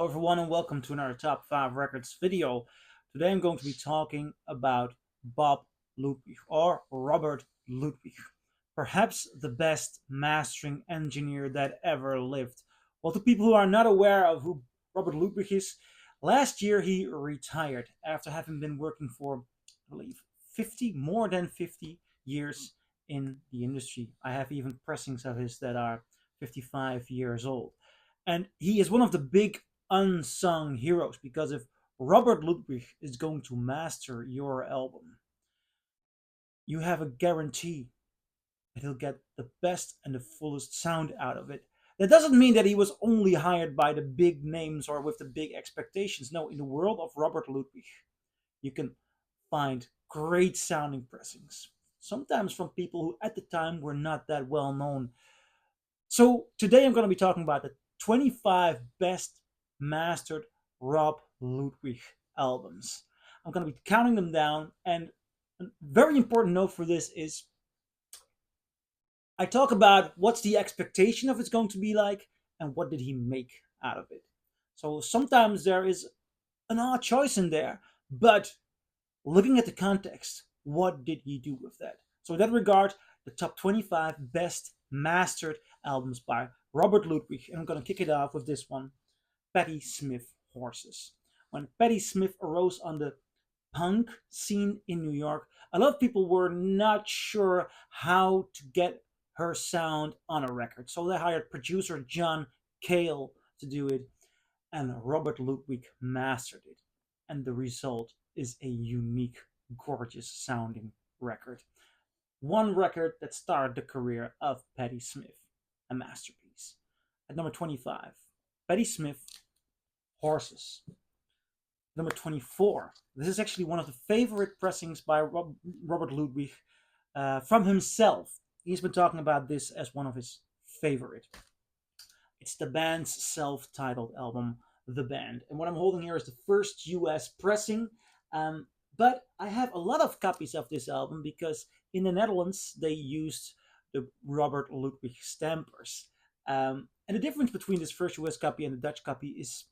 Hello everyone and welcome to another Top 5 Records video. Today I'm going to be talking about Bob Ludwig or Robert Ludwig. Perhaps the best mastering engineer that ever lived. Well, to people who are not aware of who Robert Ludwig is, last year he retired after having been working for, I believe, more than 50 years in the industry. I have even pressings of his that are 55 years old. And he is one of the big unsung heroes because if Robert Ludwig is going to master your album, you have a guarantee that he'll get the best and the fullest sound out of it. That doesn't mean that he was only hired by the big names or with the big expectations. No, in the world of Robert Ludwig, you can find great sounding pressings, sometimes from people who at the time were not that well known. So today I'm going to be talking about the 25 best mastered Rob Ludwig albums. I'm going to be counting them down, and a very important note for this is I talk about what's the expectation of it's going to be like and what did he make out of it. So sometimes there is an odd choice in there, but looking at the context, what did he do with that? So in that regard, the top 25 best mastered albums by Robert Ludwig, and I'm going to kick it off with this one, Patti Smith Horses. When Patti Smith arose on the punk scene in New York, a lot of people were not sure how to get her sound on a record. So they hired producer John Cale to do it, and Robert Ludwig mastered it. And the result is a unique, gorgeous sounding record. One record that started the career of Patti Smith, a masterpiece. At number 25, Patti Smith, Horses. Number 24, this is actually one of the favorite pressings by Robert Ludwig from himself. He's been talking about this as one of his favorite. It's the band's self-titled album, The Band. And what I'm holding here is the first US pressing. But I have a lot of copies of this album because in the Netherlands they used the Robert Ludwig stampers. And the difference between this first US copy and the Dutch copy is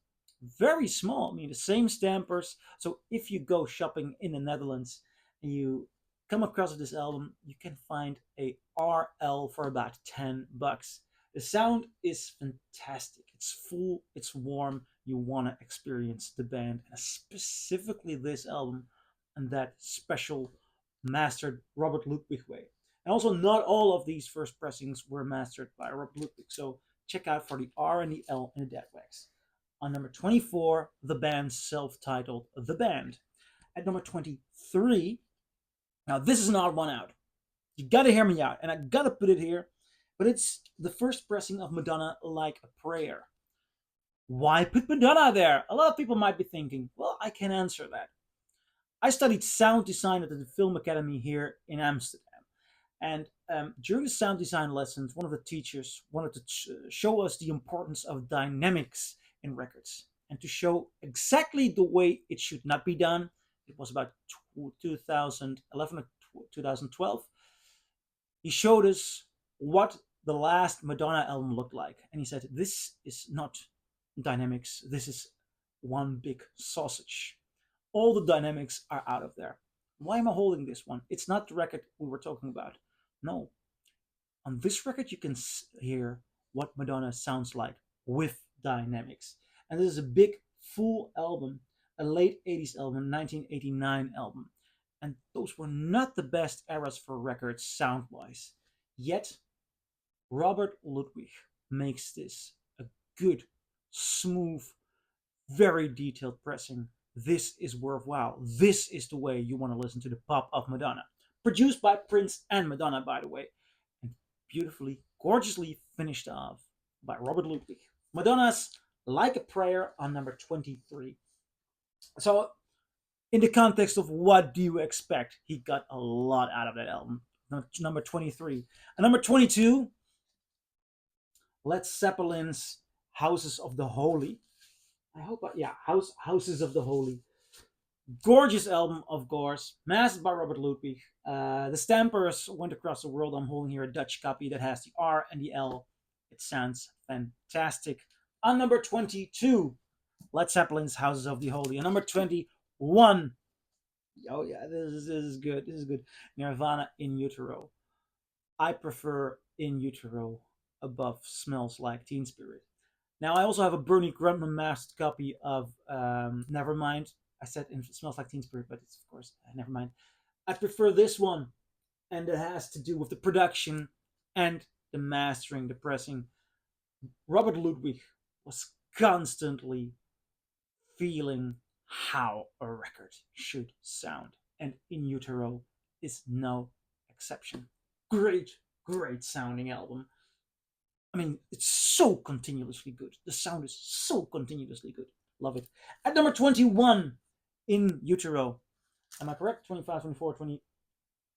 very small. I mean, the same stampers. So if you go shopping in the Netherlands and you come across this album, you can find a RL for about $10. The sound is fantastic. It's full, it's warm. You want to experience the band, and specifically this album and that special mastered Robert Ludwig way. And also, not all of these first pressings were mastered by Robert Ludwig. So check out for the R and the L in the deadwax. On number 24, the band's self-titled The Band. At number 23, now this is an odd one out. You gotta hear me out, and I gotta put it here, but it's the first pressing of Madonna, Like a Prayer. Why put Madonna there? A lot of people might be thinking, well, I can answer that. I studied sound design at the Film Academy here in Amsterdam. And during the sound design lessons, one of the teachers wanted to show us the importance of dynamics in records and to show exactly the way it should not be done. It was about 2011 or 2012. He showed us what the last Madonna album looked like. And he said, this is not dynamics. This is one big sausage. All the dynamics are out of there. Why am I holding this one? It's not the record we were talking about. No. On this record, you can hear what Madonna sounds like with dynamics. And this is a big, full album, a late 80s album, 1989 album. And those were not the best eras for records sound-wise. Yet, Robert Ludwig makes this a good, smooth, very detailed pressing. This is worthwhile. This is the way you want to listen to the pop of Madonna. Produced by Prince and Madonna, by the way. And beautifully, gorgeously finished off by Robert Ludwig. Madonna's Like a Prayer on number 23. So, in the context of what do you expect, he got a lot out of that album. Number 23. And number 22, Led Zeppelin's Houses of the Holy. Houses of the Holy. Gorgeous album, of course, mastered by Robert Ludwig. The stampers went across the world. I'm holding here a Dutch copy that has the R and the L. It sounds fantastic. On number 22, Led Zeppelin's Houses of the Holy. And number 21. Oh yeah, this is good. This is good. Nirvana, In Utero. I prefer In Utero above Smells Like Teen Spirit. Now I also have a Bernie Grundman mastered copy of Nevermind. I said it Smells Like Teen Spirit, but it's of course Nevermind. I prefer this one, and it has to do with the production and the mastering, the pressing. Robert Ludwig was constantly feeling how a record should sound, and In Utero is no exception. Great, great sounding album. I mean, it's so continuously good. The sound is so continuously good. Love it. At number 21, In Utero. Am I correct? 25, 24, 20.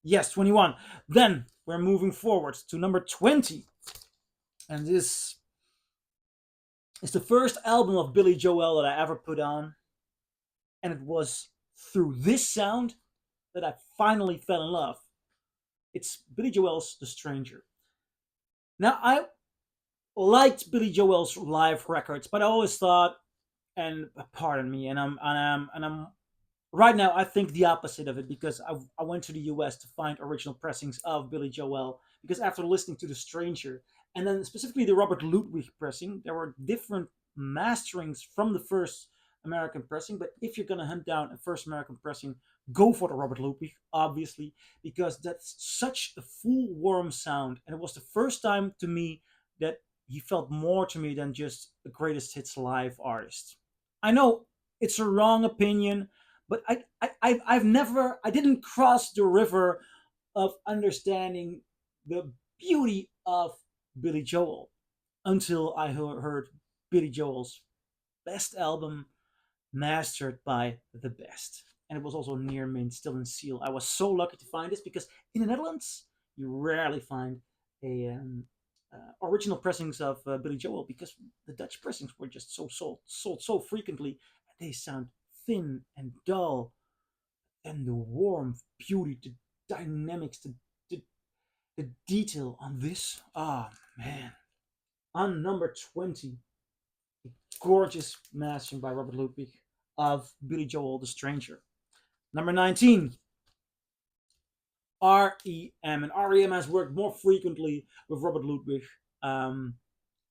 Yes, 21. Then we're moving forward to number 20. And this is the first album of Billy Joel that I ever put on. And it was through this sound that I finally fell in love. It's Billy Joel's The Stranger. Now, I liked Billy Joel's live records, but I always thought, and pardon me, and I'm right now I think the opposite of it, because I went to the US to find original pressings of Billy Joel, because after listening to The Stranger and then specifically the Robert Ludwig pressing, there were different masterings from the first American pressing. But if you're gonna hunt down a first American pressing, go for the Robert Ludwig, obviously, because that's such a full warm sound, and it was the first time to me that he felt more to me than just a greatest hits live artist. I know it's a wrong opinion, but I didn't cross the river of understanding the beauty of Billy Joel until I heard Billy Joel's best album mastered by the best. And it was also near mint, still in seal. I was so lucky to find this, because in the Netherlands, you rarely find a original pressings of Billy Joel, because the Dutch pressings were just sold so frequently. They sound thin and dull. And the warmth, beauty, the dynamics, the detail on this. Ah, man. On number 20, a gorgeous mastering by Robert Ludwig of Billy Joel, The Stranger. Number 19, REM. And REM has worked more frequently with Robert Ludwig.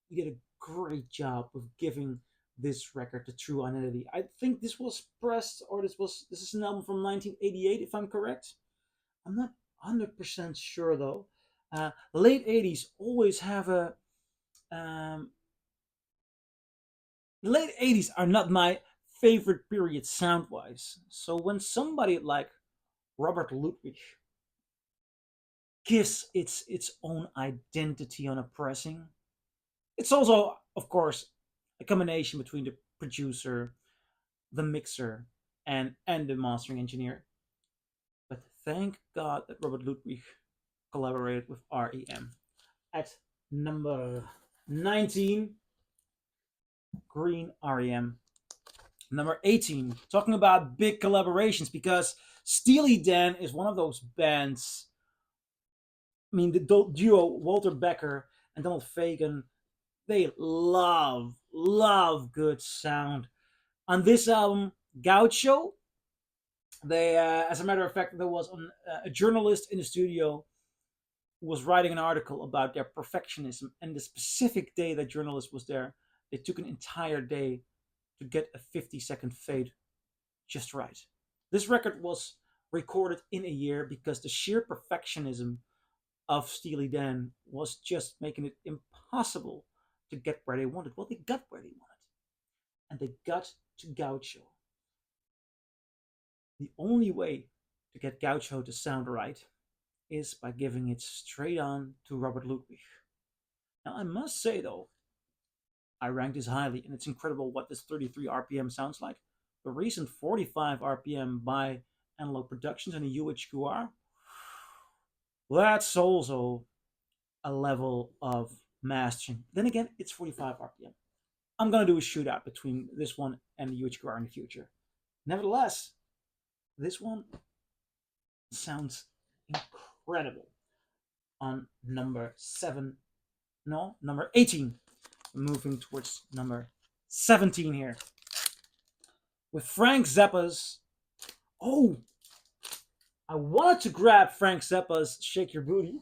He did a great job of giving this record the true identity. I think this was pressed, or this is an album from 1988, if I'm correct. I'm not 100% sure though. Late 80s always have a. Late 80s are not my favorite period sound wise. So when somebody like Robert Ludwig gives its own identity on a pressing, it's also, of course, a combination between the producer, the mixer, and the mastering engineer. But thank God that Robert Ludwig collaborated with REM. At number 19, Green, REM. Number 18, talking about big collaborations, because Steely Dan is one of those bands. I mean, the duo Walter Becker and Donald Fagen, they love good sound. On this album, Gaucho, they, as a matter of fact, there was a journalist in the studio who was writing an article about their perfectionism, and the specific day that journalist was there, they took an entire day to get a 50-second fade just right. This record was recorded in a year because the sheer perfectionism of Steely Dan was just making it impossible to get where they wanted. Well, they got where they wanted, and they got to Gaucho. The only way to get Gaucho to sound right is by giving it straight on to Robert Ludwig. Now, I must say though, I rank this highly, and it's incredible what this 33 RPM sounds like. The recent 45 RPM by Analog Productions and the UHQR, that's also a level of mastering. Then again, it's 45 RPM. I'm gonna do a shootout between this one and the UHQR in the future. Nevertheless, this one sounds incredible. On number 18. Moving towards number 17 here. with Frank Zappa's. Oh, I wanted to grab Frank Zappa's "Shake Your Booty."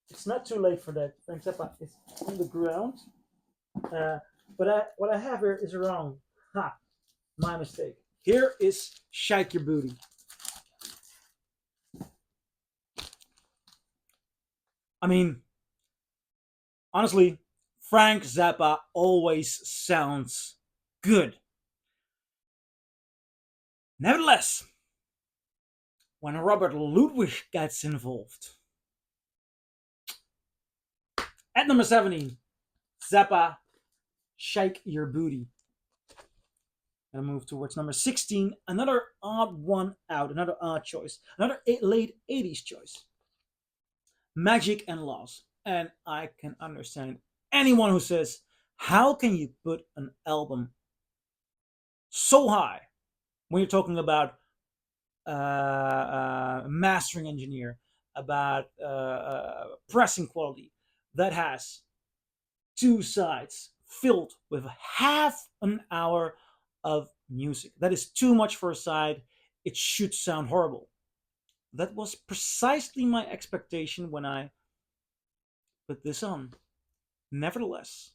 It's not too late for that. Frank Zappa is on the ground, uh, but what I have here is wrong. Ha, my mistake. Here is "Shake Your Booty." I mean, honestly, Frank Zappa always sounds good. Nevertheless, when Robert Ludwig gets involved, at number 17, Zappa, "Shake Your Booty." And move towards number 16, another odd one out, another odd choice, another late 80s choice. Magic and Laws. And I can understand anyone who says, how can you put an album so high when you're talking about mastering engineer, about pressing quality that has two sides filled with half an hour of music? That is too much for a side. It should sound horrible. That was precisely my expectation when I put this on. Nevertheless,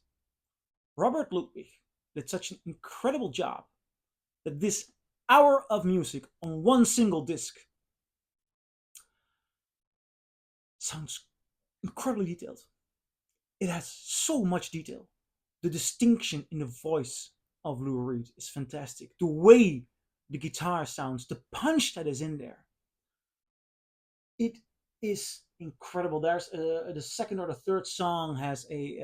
Robert Ludwig did such an incredible job that this hour of music on one single disc sounds incredibly detailed. It has so much detail. The distinction in the voice of Lou Reed is fantastic. The way the guitar sounds, the punch that is in there, it is incredible. There's the second or the third song has a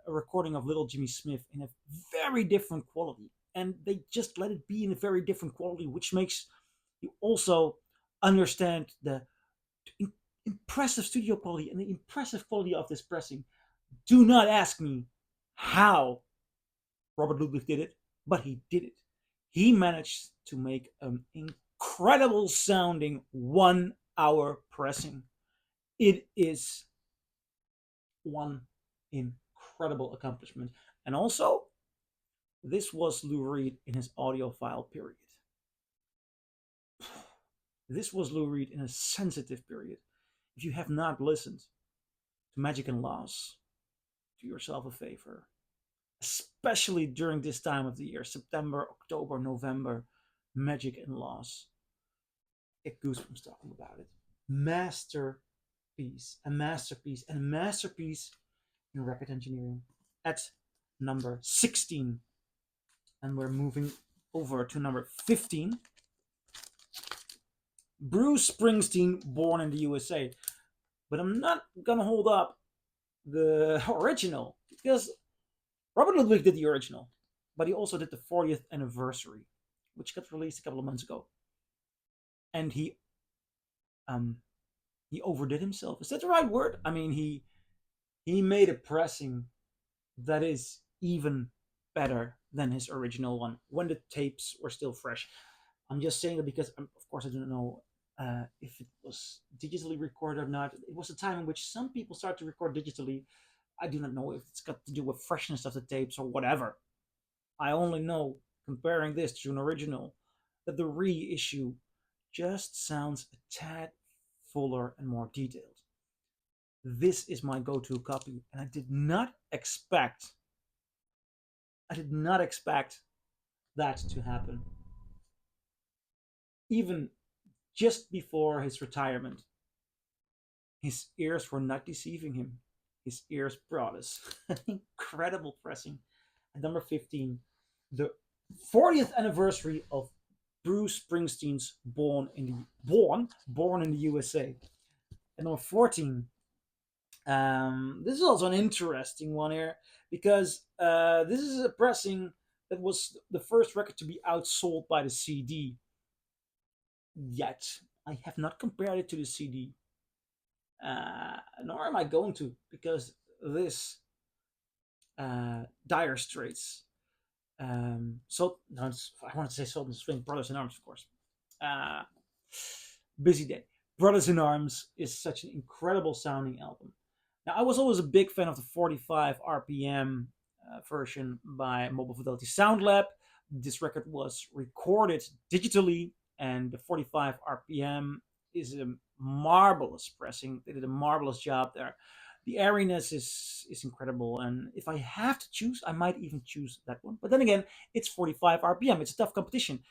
recording of Little Jimmy Smith in a very different quality, and they just let it be in a very different quality, which makes you also understand the impressive studio quality and the impressive quality of this pressing. Do not ask me how Robert Ludwig did it, but he did it. He managed to make an incredible sounding 1 hour pressing. It is one incredible accomplishment. And also, this was Lou Reed in his audiophile period. This was Lou Reed in a sensitive period. If you have not listened to Magic and Laws, do yourself a favor. Especially during this time of the year, September, October, November, Magic and Laws. Get goosebumps talking about it. Masterpiece, a masterpiece, and a masterpiece in record engineering at number 16. And we're moving over to number 15. Bruce Springsteen, Born in the USA. But I'm not gonna hold up the original because Robert Ludwig did the original, but he also did the 40th anniversary, which got released a couple of months ago. And he overdid himself. Is that the right word? I mean, he made a pressing that is even better than his original one when the tapes were still fresh. I'm just saying that because, of course, I don't know if it was digitally recorded or not. It was a time in which some people started to record digitally. I do not know if it's got to do with freshness of the tapes or whatever. I only know, comparing this to an original, that the reissue just sounds a tad fuller and more detailed. This is my go-to copy, and I did not expect that to happen. Even just before his retirement, his ears were not deceiving him. His ears brought us an incredible pressing. At number 15, the 40th anniversary of Bruce Springsteen's Born in the USA. At number 14, this is also an interesting one here because this is a pressing that was the first record to be outsold by the CD. Yet I have not compared it to the CD, nor am I going to, because this Dire Straits. So no, I wanted to say Salt and Swing, Brothers in Arms, of course. Busy Day. Brothers in Arms is such an incredible sounding album. Now, I was always a big fan of the 45 RPM version by Mobile Fidelity Sound Lab, This record was recorded digitally, and the 45 RPM is a marvelous pressing. They did a marvelous job there. The airiness is incredible, and if I have to choose, I might even choose that one. But then again, it's 45 RPM. It's a tough competition.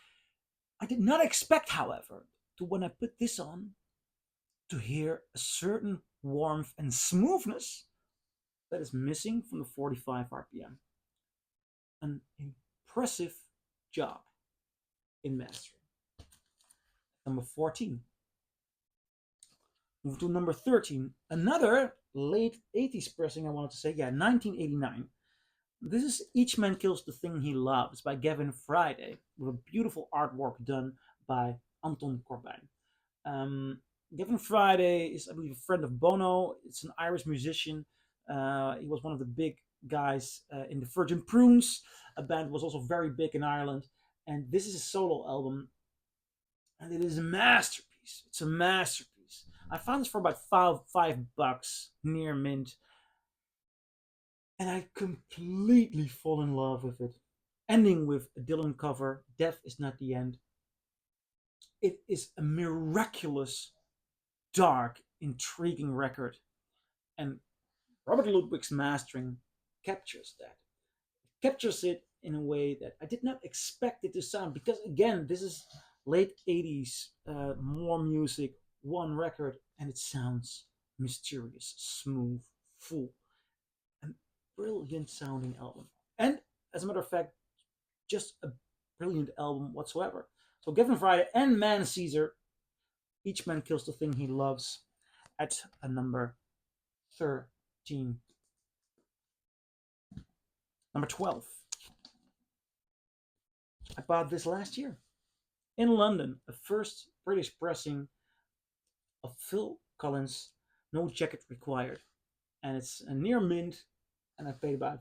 I did not expect, however, to when I put this on, to hear a certain warmth and smoothness that is missing from the 45 RPM. An impressive job in mastering. Number 14. Move to number 13. Another late 80s pressing, I wanted to say. Yeah, 1989. This is Each Man Kills the Thing He Loves by Gavin Friday, with a beautiful artwork done by Anton Corbijn. Gavin Friday is, I believe, a friend of Bono. It's an Irish musician. He was one of the big guys in the Virgin Prunes. A band was also very big in Ireland. And this is a solo album. And it is a masterpiece. It's a masterpiece. I found this for about $5 near mint. And I completely fall in love with it. Ending with a Dylan cover, Death is Not the End. It is a miraculous, dark, intriguing record. And Robert Ludwig's mastering captures that. It captures it in a way that I did not expect it to sound. Because again, this is late 80s, more music, one record, and it sounds mysterious, smooth, full. A brilliant sounding album. And as a matter of fact, just a brilliant album whatsoever. So Gavin Friday and Man Caesar, Each Man Kills the Thing He Loves, at a number 13. Number 12. I bought this last year in London, the first British pressing of Phil Collins, No Jacket Required. And it's a near mint, and I paid about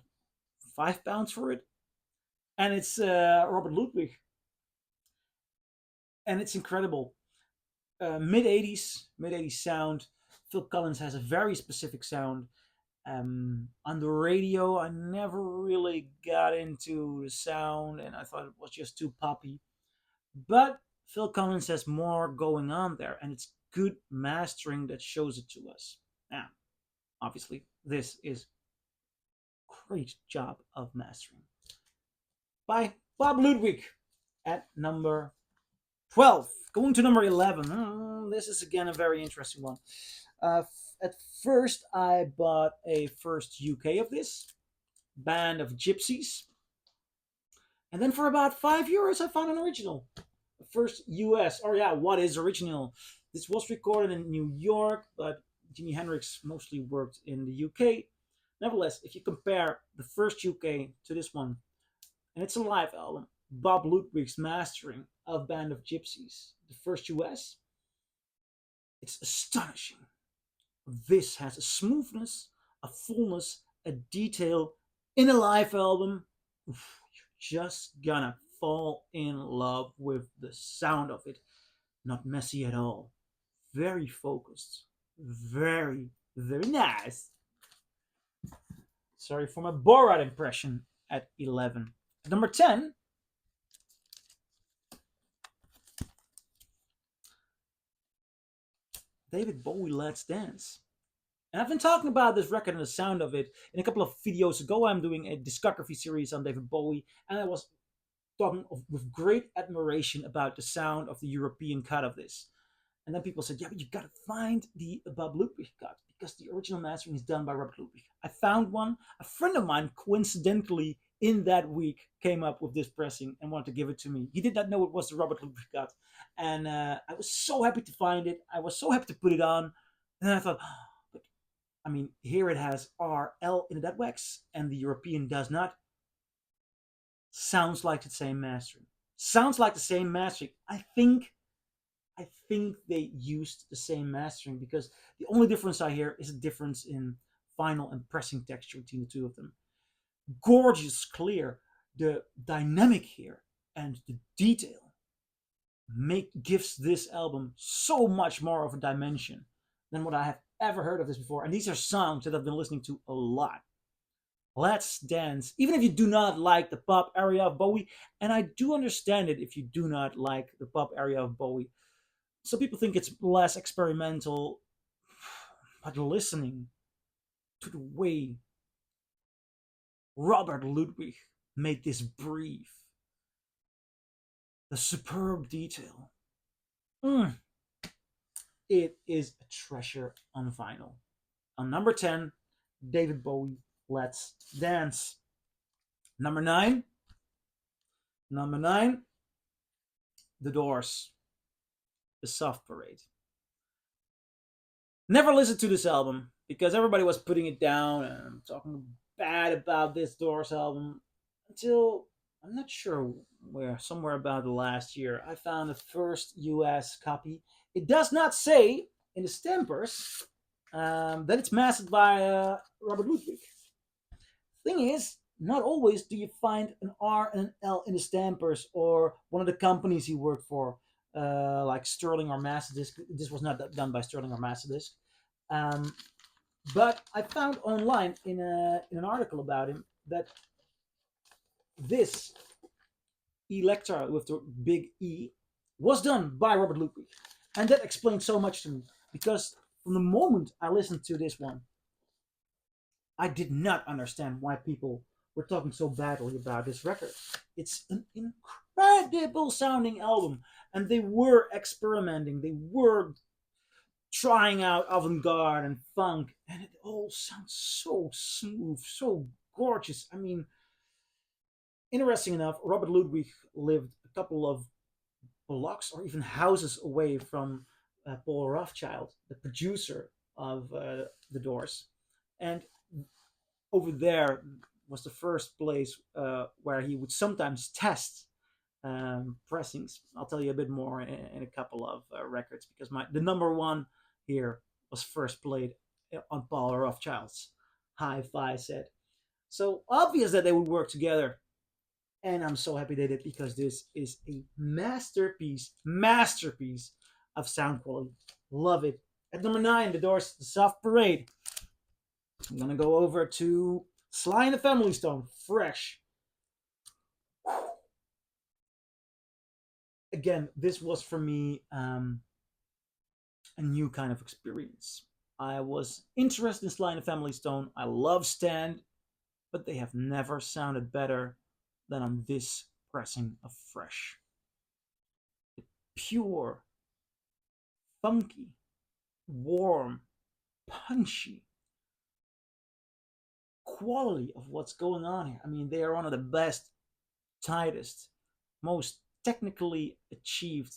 £5 for it. And it's Robert Ludwig. And it's incredible. Mid 80s sound. Phil Collins has a very specific sound. On the radio, I never really got into the sound, and I thought it was just too poppy. But Phil Collins has more going on there, and it's good mastering that shows it to us. Now, obviously, this is great job of mastering by Bob Ludwig at number 12. Going to number 11. This is again a very interesting one. At first, I bought a first UK of this, Band of Gypsies. And then for about €5, I found an original. The first US, or yeah, what is original? This was recorded in New York, but Jimi Hendrix mostly worked in the UK. Nevertheless, if you compare the first UK to this one, and it's a live album, Bob Ludwig's mastering of Band of Gypsies, the first US, it's astonishing. This has a smoothness, a fullness, a detail in a live album. Oof, you're just gonna fall in love with the sound of it. Not messy at all. Very focused. Very, very nice. Sorry for my Borat impression at 11. Number 10. David Bowie, Let's Dance. And I've been talking about this record and the sound of it in a couple of videos ago. I'm doing a discography series on David Bowie, and I was talking with great admiration about the sound of the European cut of this. And then people said, yeah, but you've got to find the Bob Ludwig cut, because the original mastering is done by Robert Ludwig. I found one. A friend of mine, coincidentally, in that week, came up with this pressing and wanted to give it to me. He did not know it was the Robert Ludwig cut. And I was so happy to find it. I was so happy to put it on. And then I thought, but I mean, here it has RL in the deadwax, and the European does not. Sounds like the same mastering. Sounds like the same mastering. I think they used the same mastering, because the only difference I hear is a difference in final and pressing texture between the two of them. Gorgeous, clear. The dynamic here and the detail gives this album so much more of a dimension than what I have ever heard of this before. And these are songs that I've been listening to a lot. Let's Dance. Even if you do not like the pop area of Bowie, and I do understand it if you do not like the pop area of Bowie. Some people think it's less experimental, but listening to the way Robert Ludwig made this breathe, the superb detail, mm, it is a treasure on vinyl. On number 10, David Bowie, Let's Dance. Number 9, number 9, The Doors, The Soft Parade. Never listened to this album because everybody was putting it down and talking bad about this Doors album until I'm not sure where, somewhere about the last year, I found the first US copy. It does not say in the stampers that it's mastered by Robert Ludwig. Thing is, not always do you find an R and an L in the stampers or one of the companies he worked for, like Sterling or Masterdisc. This was not done by Sterling or Masterdisc. Um, but I found online in an article about him that this Electra with the big E was done by Robert Ludwig. And that explains so much to me because from the moment I listened to this one, I did not understand why people were talking so badly about this record. It's an incredible sounding album, and they were experimenting, they were trying out avant garde and funk, and it all sounds so smooth, so gorgeous. I mean, interesting enough, Robert Ludwig lived a couple of blocks or even houses away from Paul Rothchild, the producer of The Doors. And over there was the first place where he would sometimes test pressings. I'll tell you a bit more in a couple of records because the number one here was first played on Paul Rothchild's hi-fi set. So obvious that they would work together, and I'm so happy they did because this is a masterpiece of sound quality. Love it. At number 9, The Doors, The Soft Parade. I'm gonna go over to Sly and the Family Stone, Fresh. Again, this was for me a new kind of experience. I was interested in Sly and the Family Stone. I love Stand, but they have never sounded better than on this pressing of Fresh. The pure, funky, warm, punchy quality of what's going on here. I mean, they are one of the best, tightest, most technically achieved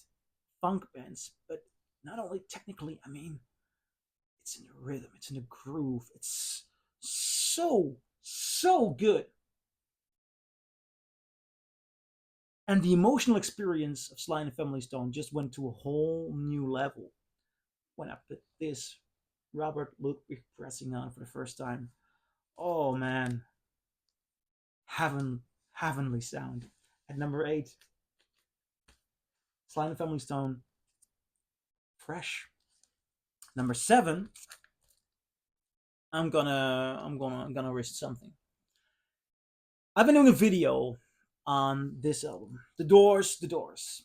funk bands, but not only technically, I mean, it's in the rhythm, it's in the groove, it's so good. And the emotional experience of Sly and the Family Stone just went to a whole new level when I put this Robert Ludwig pressing on for the first time. Oh man, heavenly sound. At number 8, Sly and the Family Stone, Fresh. Number 7, I'm gonna risk something. I've been doing a video on this album, The Doors,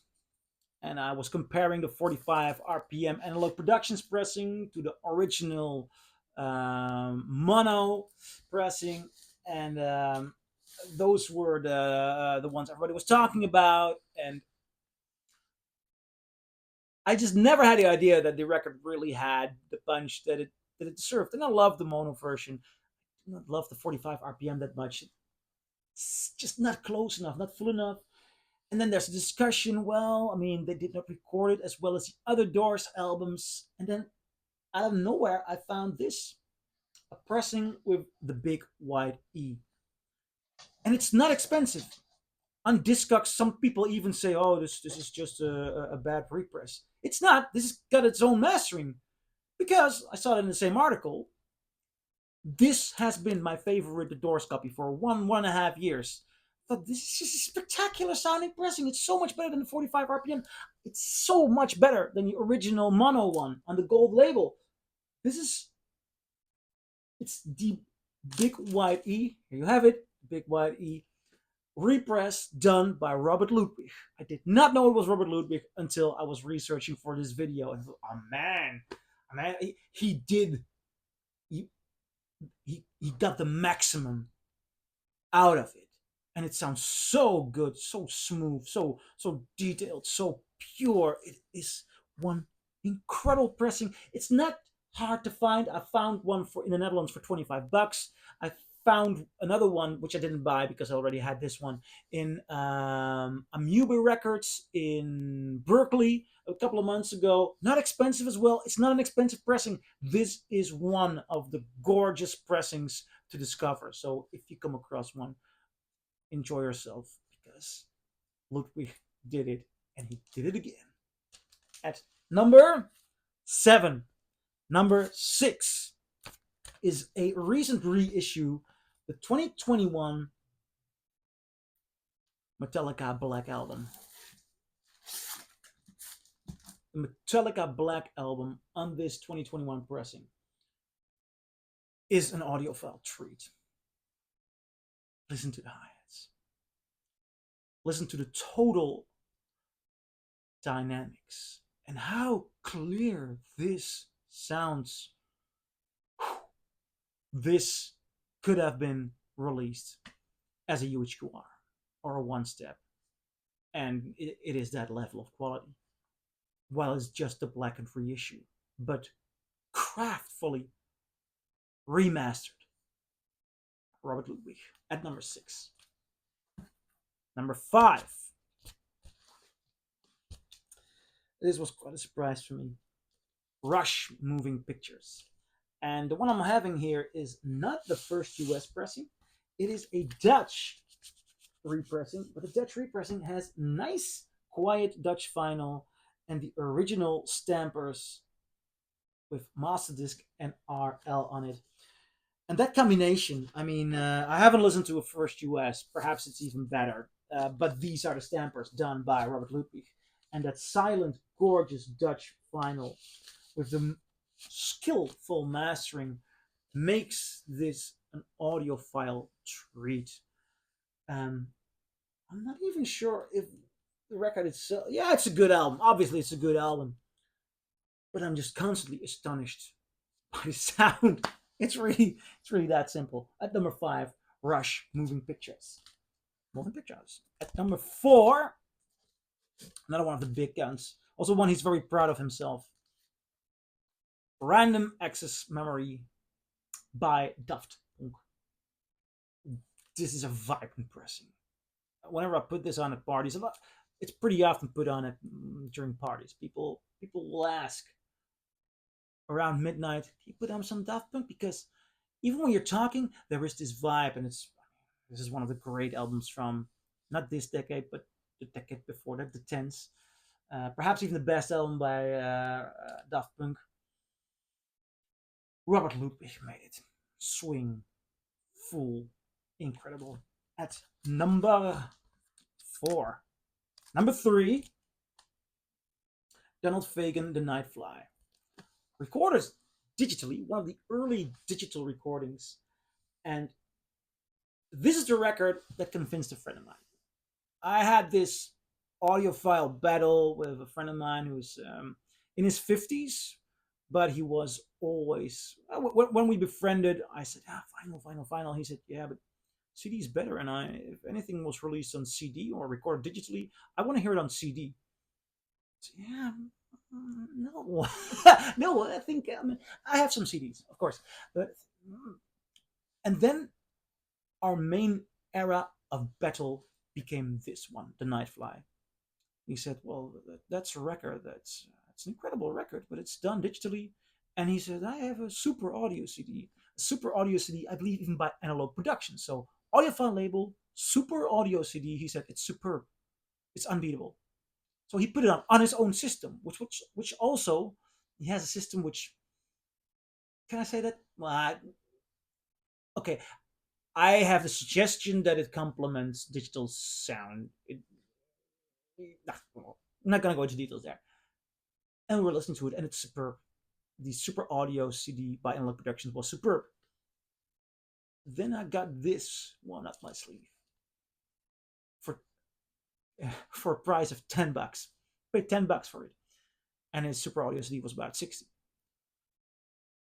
and I was comparing the 45 RPM analog productions pressing to the original mono pressing, and those were the ones everybody was talking about, and I just never had the idea that the record really had the punch that it deserved. And I love the mono version. I don't love the 45 RPM that much. It's just not close enough, not full enough. And then there's a discussion. Well, I mean, they did not record it as well as the other Doors albums. And then out of nowhere, I found this, a pressing with the big wide E. And it's not expensive. On Discogs, some people even say, "Oh, this is just a bad repress." It's not. This has got its own mastering because I saw it in the same article. This has been my favorite The Doors copy for one and a half years. But this is just a spectacular sounding pressing. It's so much better than the 45 RPM. It's so much better than the original mono one on the gold label. This is, it's the Big White E. Here you have it. Big White E repress done by Robert Ludwig. I did not know it was Robert Ludwig until I was researching for this video. And oh man, he did. He, he got the maximum out of it, and it sounds so good, so smooth, so detailed, so pure. It is one incredible pressing. It's not hard to find. I found one for in the Netherlands for $25. I found another one which I didn't buy because I already had this one in Amoeba Records in Berkeley a couple of months ago. Not expensive as well. It's not an expensive pressing. This is one of the gorgeous pressings to discover. So if you come across one, enjoy yourself because Ludwig did it and he did it again. At number 7, number 6 is a recent reissue, the 2021 Metallica Black Album. The Metallica Black Album on this 2021 pressing is an audiophile treat. Listen to the hi-hats. Listen to the total dynamics and how clear this sounds. This could have been released as a UHQR or a one step, and it is that level of quality. While it's just a blackened reissue, but craftfully remastered. Robert Ludwig at number 6. Number 5. This was quite a surprise for me. Rush Moving Pictures. And the one I'm having here is not the first US pressing. It is a Dutch repressing, but the Dutch repressing has nice, quiet Dutch vinyl and the original stampers with Masterdisc and RL on it. And that combination, I mean, I haven't listened to a first US, perhaps it's even better, but these are the stampers done by Robert Ludwig. And that silent, gorgeous Dutch vinyl with the skillful mastering makes this an audiophile treat. I'm not even sure if the record itself, yeah, it's a good album. Obviously, it's a good album. But I'm just constantly astonished by the sound. It's really that simple. At number 5, Rush Moving Pictures. Moving Pictures. At number 4, another one of the big guns. Also one he's very proud of himself. Random Access Memory by Daft. This is a vibrant pressing. Whenever I put this on at parties, it's pretty often put on during parties. People will ask around midnight, "Can you put on some Daft Punk?" Because even when you're talking, there is this vibe, and this is one of the great albums from not this decade, but the decade before that, the tens. Perhaps even the best album by Daft Punk. Robert Ludwig made it. Swing, full, incredible. At number 4. Number 3, Donald Fagen, The Nightfly. Recorded digitally, one of the early digital recordings. And this is the record that convinced a friend of mine. I had this audiophile battle with a friend of mine who's in his 50s, but he was always, when we befriended, I said, vinyl. He said, yeah, but CD is better, and if anything was released on CD or recorded digitally, I want to hear it on CD. So, yeah, no, no. I think I have some CDs, of course, but and then our main era of battle became this one, the Nightfly. He said, "Well, that's a record. It's an incredible record, but it's done digitally." And he said, "I have a super audio CD, I believe even by Analog Productions. So audiophile label, super audio CD." He said, "It's superb. It's unbeatable." So he put it on his own system, which also he has a system which, can I say that? Well, okay, I have the suggestion that it complements digital sound. I'm not gonna go into details there. And we're listening to it, and it's superb. The super audio CD by Analog Productions was superb. Then I got this one up my sleeve for for a price of $10. Paid $10 for it, and his Super Audio CD was about 60.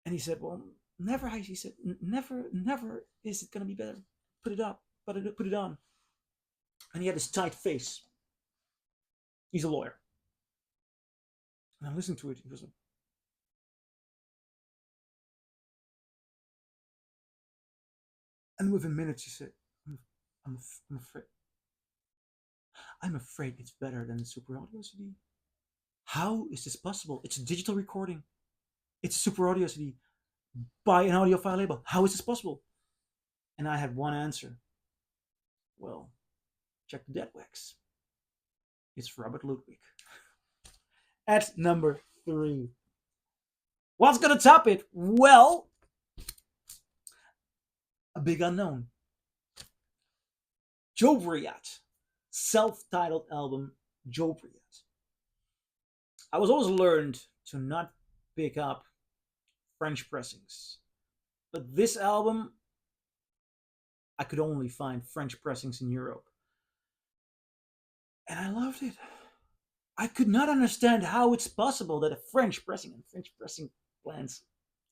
And he said, "Well, never." He said, "Never, never is it gonna be better. Put it up, put it on." And he had this tight face. He's a lawyer, and I listened to it. He was like, and within minutes, he said, I'm afraid. I'm afraid it's better than the Super Audio CD. How is this possible? It's a digital recording. It's a Super Audio CD by an audiophile label. How is this possible?" And I had one answer. Well, check the deadwax. It's Robert Ludwig. At number 3. What's gonna top it? Well, a big unknown. Jobriath. Self-titled album, Jobriath. I was always learned to not pick up French pressings. But this album, I could only find French pressings in Europe. And I loved it. I could not understand how it's possible that a French pressing plans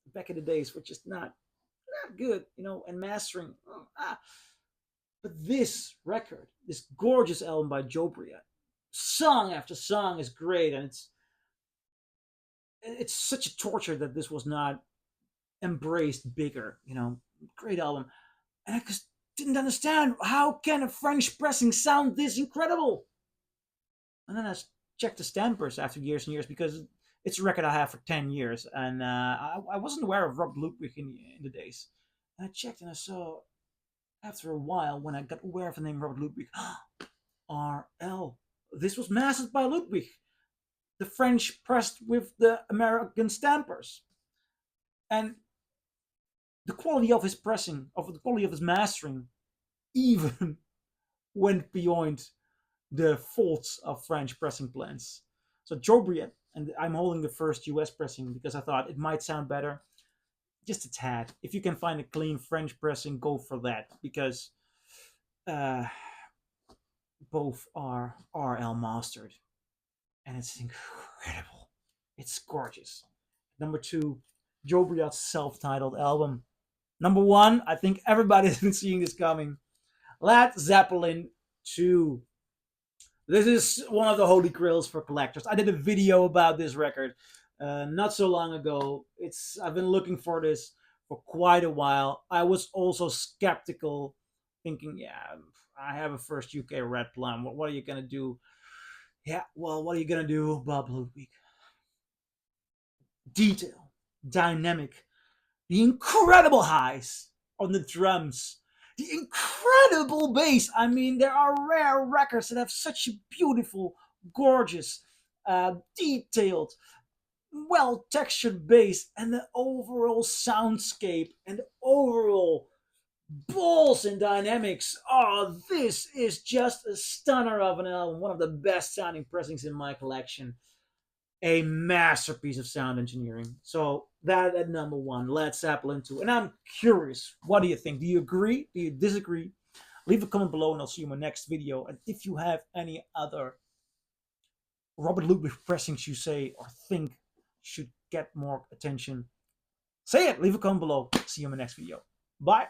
back in the days were just not good, and mastering. But this record, this gorgeous album by Jobriath, song after song is great, and it's such a torture that this was not embraced bigger. Great album, and I just didn't understand how can a French pressing sound this incredible. And then I checked the stampers after years and years because it's a record I have for 10 years, and I wasn't aware of Rob Ludwig in the days. And I checked and I saw after a while when I got aware of the name Robert Ludwig, RL. This was mastered by Ludwig. The French pressed with the American stampers. And the quality of his pressing, of the quality of his mastering, even went beyond the faults of French pressing plans. So Jobriath, and I'm holding the first US pressing because I thought it might sound better. Just a tad. If you can find a clean French pressing, go for that, because both are RL mastered, and it's incredible. It's gorgeous. Number 2, Jobriath's self-titled album. Number 1, I think everybody's been seeing this coming. Zeppelin II. This is one of the holy grails for collectors. I did a video about this record not so long ago. I've been looking for this for quite a while. I was also skeptical, thinking, yeah, I have a first UK Red Plum. What are you gonna do? Yeah, well, what are you gonna do, Bob Ludwig? Detail, dynamic, the incredible highs on the drums, the incredible bass. I mean, there are rare records that have such a beautiful, gorgeous, detailed, well textured bass, and the overall soundscape and the overall balls and dynamics. Oh, this is just a stunner of an album, one of the best sounding pressings in my collection. A masterpiece of sound engineering. So that at number 1, Led Zeppelin II. And I'm curious, what do you think? Do you agree? Do you disagree? Leave a comment below and I'll see you in my next video. And if you have any other Robert Ludwig pressings you say or think should get more attention, say it. Leave a comment below. See you in my next video. Bye.